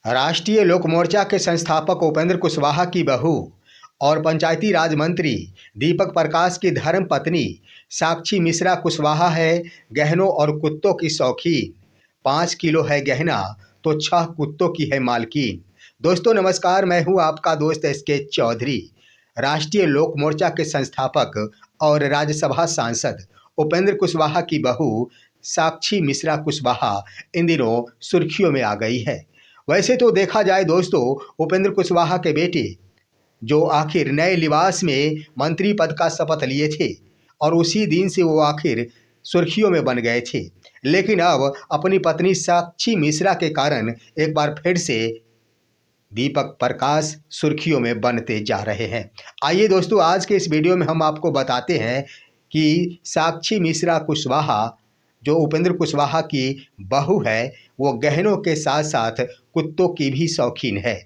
राष्ट्रीय लोक मोर्चा के संस्थापक उपेंद्र कुशवाहा की बहू और पंचायती राज मंत्री दीपक प्रकाश की धर्म पत्नी साक्षी मिश्रा कुशवाहा है गहनों और कुत्तों की शौकीन। 5 किलो है गहना तो 6 कुत्तों की है मालकीन। दोस्तों नमस्कार, मैं हूं आपका दोस्त SK चौधरी। राष्ट्रीय लोक मोर्चा के संस्थापक और राज्यसभा सांसद उपेंद्र कुशवाहा की बहू साक्षी मिश्रा कुशवाहा इन दिनों सुर्खियों में आ गई है। वैसे तो देखा जाए दोस्तों, उपेंद्र कुशवाहा के बेटे जो आखिर नए लिबास में मंत्री पद का शपथ लिए थे और उसी दिन से वो आखिर सुर्खियों में बन गए थे, लेकिन अब अपनी पत्नी साक्षी मिश्रा के कारण एक बार फिर से दीपक प्रकाश सुर्खियों में बनते जा रहे हैं। आइए दोस्तों, आज के इस वीडियो में हम आपको बताते हैं कि साक्षी मिश्रा कुशवाहा जो उपेंद्र कुशवाहा की बहू है, वो गहनों के साथ साथ कुत्तों की भी शौकीन है।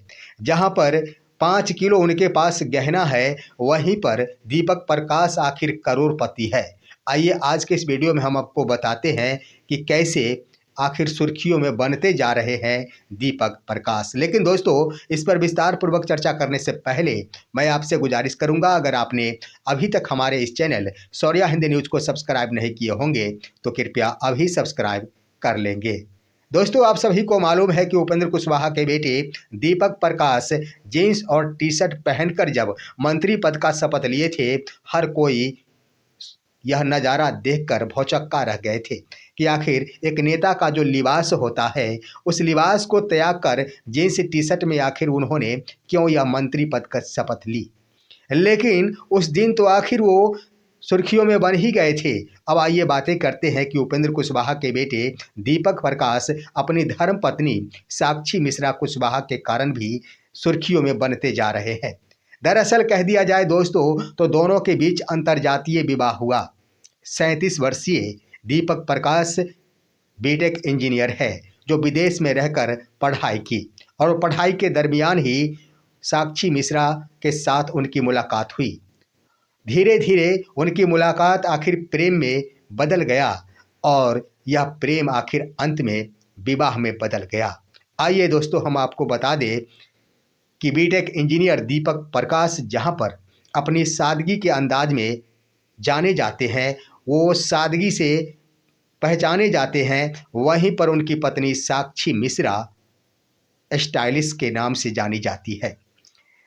जहां पर 5 किलो उनके पास गहना है, वहीं पर दीपक प्रकाश आखिर करोड़पति है। आइए आज के इस वीडियो में हम आपको बताते हैं कि कैसे आखिर सुर्खियों में बनते जा रहे हैं दीपक प्रकाश। लेकिन दोस्तों, इस पर विस्तार पूर्वक चर्चा करने से पहले मैं आपसे गुजारिश करूंगा, अगर आपने अभी तक हमारे इस चैनल शौर्या हिंदी न्यूज़ को सब्सक्राइब नहीं किए होंगे तो कृपया अभी सब्सक्राइब कर लेंगे। दोस्तों, आप सभी को मालूम है कि उपेंद्र कुशवाहा के बेटे दीपक प्रकाश जीन्स और टी-शर्ट पहनकर जब मंत्री पद का शपथ लिए थे, हर कोई यह नज़ारा देखकर भौचक्का रह गए थे कि आखिर एक नेता का जो लिबास होता है, उस लिबास को त्याग कर जीन्स टी-शर्ट में आखिर उन्होंने क्यों यह मंत्री पद का शपथ ली। लेकिन उस दिन तो आखिर वो सुर्खियों में बन ही गए थे। अब आइए बातें करते हैं कि उपेंद्र कुशवाहा के बेटे दीपक प्रकाश अपनी धर्म पत्नी साक्षी मिश्रा कुशवाहा के कारण भी सुर्खियों में बनते जा रहे हैं। दरअसल कह दिया जाए दोस्तों, तो दोनों के बीच अंतर्जातीय विवाह हुआ। 37 वर्षीय दीपक प्रकाश बीटेक इंजीनियर है जो विदेश में रहकर पढ़ाई की और पढ़ाई के दरमियान ही साक्षी मिश्रा के साथ उनकी मुलाकात हुई। धीरे धीरे उनकी मुलाकात आखिर प्रेम में बदल गया और यह प्रेम आखिर अंत में विवाह में बदल गया। आइए दोस्तों, हम आपको बता दें कि बीटेक इंजीनियर दीपक प्रकाश जहां पर अपनी सादगी के अंदाज में जाने जाते हैं, वो सादगी से पहचाने जाते हैं, वहीं पर उनकी पत्नी साक्षी मिश्रा स्टाइलिश के नाम से जानी जाती है।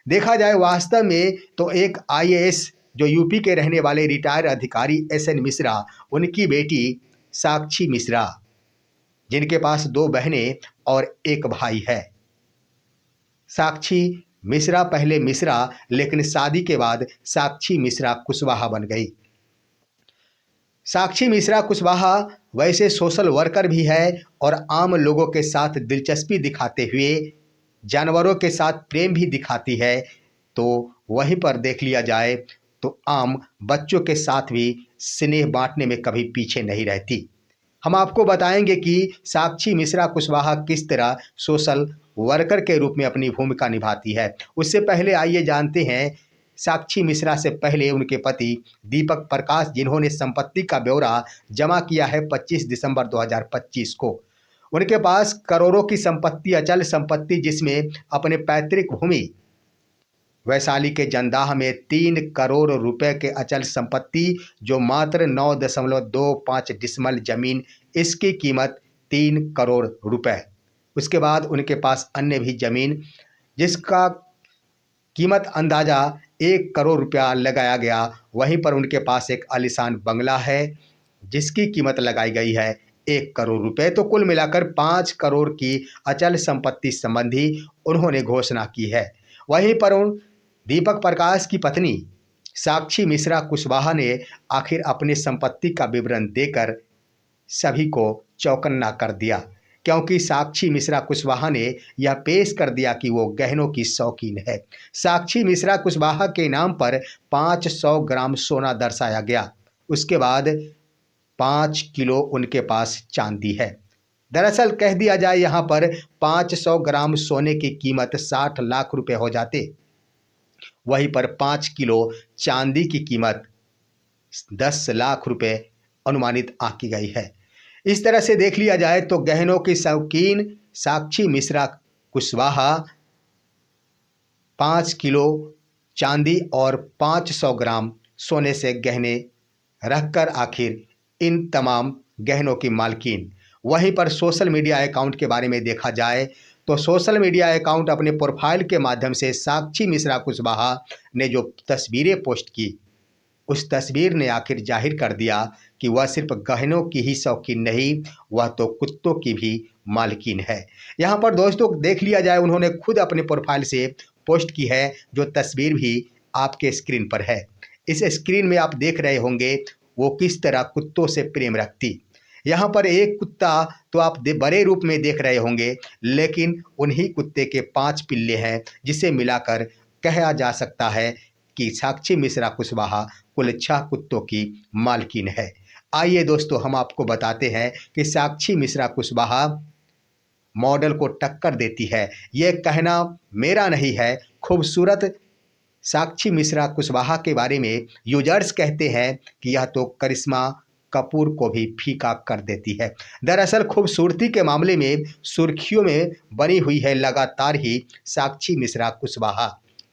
देखा जाए वास्तव में तो एक IAS जो यूपी के रहने वाले रिटायर्ड अधिकारी SN मिश्रा, उनकी बेटी साक्षी मिश्रा, जिनके पास 2 बहनें और 1 भाई है। साक्षी मिश्रा पहले मिश्रा, लेकिन शादी के बाद साक्षी मिश्रा कुशवाहा बन गई। साक्षी मिश्रा कुशवाहा वैसे सोशल वर्कर भी है और आम लोगों के साथ दिलचस्पी दिखाते हुए जानवरों के साथ प्रेम भी दिखाती है। तो वहीं पर देख लिया जाए तो आम बच्चों के साथ भी स्नेह बांटने में कभी पीछे नहीं रहती। हम आपको बताएंगे कि साक्षी मिश्रा कुशवाहा किस तरह सोशल वर्कर के रूप में अपनी भूमिका निभाती है। उससे पहले आइए जानते हैं साक्षी मिश्रा से पहले उनके पति दीपक प्रकाश, जिन्होंने संपत्ति का ब्यौरा जमा किया है 25 दिसंबर 2025 को। उनके पास करोड़ों की संपत्ति, अचल संपत्ति, जिसमें अपने पैतृक भूमि वैशाली के जंदाह में 3 करोड़ रुपए के अचल संपत्ति, जो मात्र 9.25 डिसमल जमीन, इसकी कीमत 3 करोड़ रुपए। उसके बाद उनके पास अन्य भी जमीन जिसका कीमत अंदाजा 1 करोड़ रुपया लगाया गया। वहीं पर उनके पास एक आलीशान बंगला है जिसकी कीमत लगाई गई है 1 करोड़ रुपए। तो कुल मिलाकर 5 करोड़ की अचल संपत्ति संबंधी उन्होंने घोषणा की है। वहीं पर उन दीपक प्रकाश की पत्नी साक्षी मिश्रा कुशवाहा ने आखिर अपने संपत्ति का विवरण देकर सभी को चौकन्ना कर दिया, क्योंकि साक्षी मिश्रा कुशवाहा ने यह पेश कर दिया कि वो गहनों की शौकीन है। साक्षी मिश्रा कुशवाहा के नाम पर 500 ग्राम सोना दर्शाया गया। उसके बाद 5 किलो उनके पास चांदी है। दरअसल कह दिया जाए यहाँ पर 500 ग्राम सोने की कीमत 60 लाख रुपए हो जाते, वहीं पर 5 किलो चांदी की कीमत 10 लाख रुपए अनुमानित आंकी गई है। इस तरह से देख लिया जाए तो गहनों की शौकीन साक्षी मिश्रा कुशवाहा 5 किलो चांदी और 500 ग्राम सोने से गहने रखकर आखिर इन तमाम गहनों की मालकिन। वहीं पर सोशल मीडिया अकाउंट के बारे में देखा जाए तो सोशल मीडिया अकाउंट अपने प्रोफाइल के माध्यम से साक्षी मिश्रा कुशवाहा ने जो तस्वीरें पोस्ट की, उस तस्वीर ने आखिर जाहिर कर दिया कि वह सिर्फ गहनों की ही शौकीन नहीं, वह तो कुत्तों की भी मालकिन है। यहाँ पर दोस्तों देख लिया जाए, उन्होंने खुद अपने प्रोफाइल से पोस्ट की है, जो तस्वीर भी आपके स्क्रीन पर है। इस स्क्रीन में आप देख रहे होंगे वो किस तरह कुत्तों से प्रेम रखती। यहाँ पर एक कुत्ता तो आप बड़े रूप में देख रहे होंगे, लेकिन उन्हीं कुत्ते के 5 पिल्ले हैं, जिसे मिलाकर कहा जा सकता है कि साक्षी मिश्रा कुशवाहा कुल 6 कुत्तों की मालकिन है। आइए दोस्तों, हम आपको बताते हैं कि साक्षी मिश्रा कुशवाहा मॉडल को टक्कर देती है। ये कहना मेरा नहीं है, खूबसूरत साक्षी मिश्रा कुशवाहा के बारे में यूजर्स कहते हैं कि यह तो करिश्मा कपूर को भी फीका कर देती है। दरअसल खूबसूरती के मामले में सुर्खियों में बनी हुई है लगातार ही साक्षी मिश्रा कुशवाहा।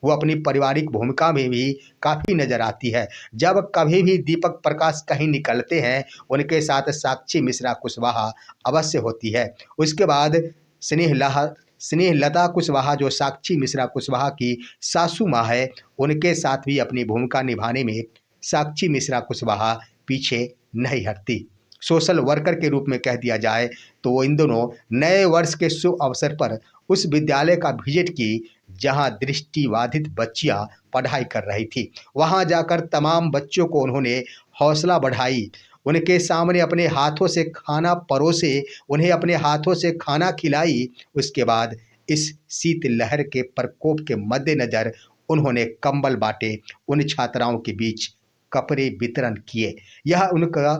वो अपनी पारिवारिक भूमिका में भी काफ़ी नज़र आती है। जब कभी भी दीपक प्रकाश कहीं निकलते हैं, उनके साथ साक्षी मिश्रा कुशवाहा अवश्य होती है। उसके बाद स्नेहलता कुशवाहा, जो साक्षी मिश्रा कुशवाहा की सासू माँ है, उनके साथ भी अपनी भूमिका निभाने में साक्षी मिश्रा कुशवाहा पीछे नहीं हटती। सोशल वर्कर के रूप में कह दिया जाए तो वो इन दोनों नए वर्ष के शुभ अवसर पर उस विद्यालय का विजिट की जहां दृष्टिबाधित बच्चियां पढ़ाई कर रही थी। वहां जाकर तमाम बच्चों को उन्होंने हौसला बढ़ाई, उनके सामने अपने हाथों से खाना परोसे, उन्हें अपने हाथों से खाना खिलाई। उसके बाद इस शीतलहर के प्रकोप के मद्देनज़र उन्होंने कंबल बांटे, उन छात्राओं के बीच कपड़े वितरण किए। यह उनका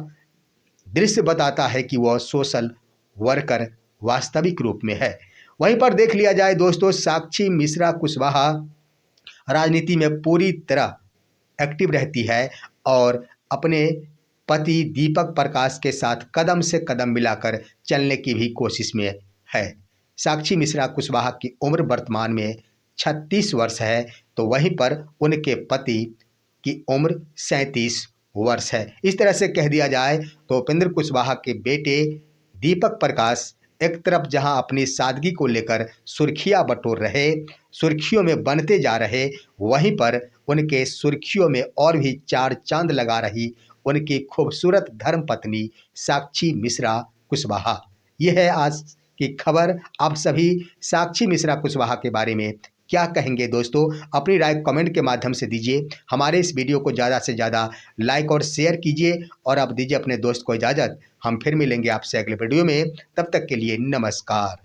दृश्य बताता है कि वह सोशल वर्कर वास्तविक रूप में है। वहीं पर देख लिया जाए दोस्तों, साक्षी मिश्रा कुशवाहा राजनीति में पूरी तरह एक्टिव रहती है और अपने पति दीपक प्रकाश के साथ कदम से कदम मिलाकर चलने की भी कोशिश में है। साक्षी मिश्रा कुशवाहा की उम्र वर्तमान में 36 वर्ष है, तो वहीं पर उनके पति की उम्र 37 वर्ष है। इस तरह से कह दिया जाए तो उपेंद्र कुशवाहा के बेटे दीपक प्रकाश एक तरफ जहां अपनी सादगी को लेकर सुर्खियां बटोर रहे, सुर्खियों में बनते जा रहे, वहीं पर उनके सुर्खियों में और भी 4 चांद लगा रही उनकी खूबसूरत धर्मपत्नी साक्षी मिश्रा कुशवाहा। यह है आज की खबर। आप सभी साक्षी मिश्रा कुशवाहा के बारे में क्या कहेंगे दोस्तों? अपनी राय कमेंट के माध्यम से दीजिए। हमारे इस वीडियो को ज़्यादा से ज़्यादा लाइक और शेयर कीजिए और अब दीजिए अपने दोस्त को इजाज़त। हम फिर मिलेंगे आपसे अगले वीडियो में। तब तक के लिए नमस्कार।